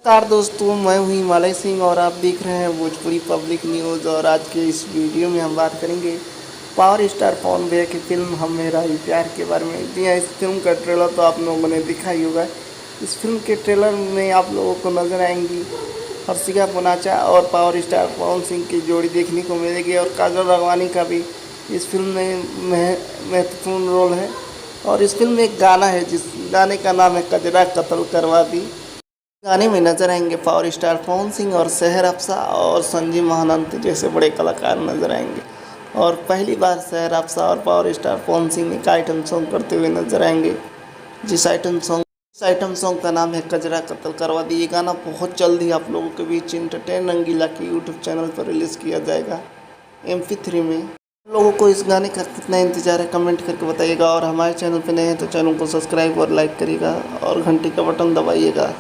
नमस्कार दोस्तों, मैं हूं हिमालय सिंह और आप देख रहे हैं भोजपुरी पब्लिक न्यूज़। और आज के इस वीडियो में हम बात करेंगे पावर स्टार पवन भैया की फिल्म हम मेरा ही प्यार के बारे में। जी हाँ, इस फिल्म का ट्रेलर तो आप लोगों ने देखा ही होगा। इस फिल्म के ट्रेलर में आप लोगों को नजर आएंगी हर्षिका पुनाचा और पावर स्टार पवन सिंह की जोड़ी देखने को मिलेगी। और काजल राघवानी का भी इस फिल्म में महत्वपूर्ण रोल है। और इस फिल्म में एक गाना है जिस गाने का नाम है कजरा कत्ल करवा दी। गाने में नजर आएंगे पावर स्टार पवन सिंह और शहर अफसा और संजीव महानंत जैसे बड़े कलाकार नजर आएंगे। और पहली बार शहर अफसा और पावर स्टार पवन सिंह एक आइटम सॉन्ग करते हुए नजर आएंगे। जिस आइटम सॉन्ग का नाम है कजरा कत्ल करवा दी। ये गाना बहुत जल्द ही आप लोगों के बीच एंटरटेन रंगीला की यूट्यूब चैनल पर रिलीज़ किया जाएगा MP3 में। आप लोगों को इस गाने का कितना इंतजार है कमेंट करके बताइएगा। और हमारे चैनल पर नए हैं तो चैनल को सब्सक्राइब और लाइक करिएगा और घंटी का बटन दबाइएगा।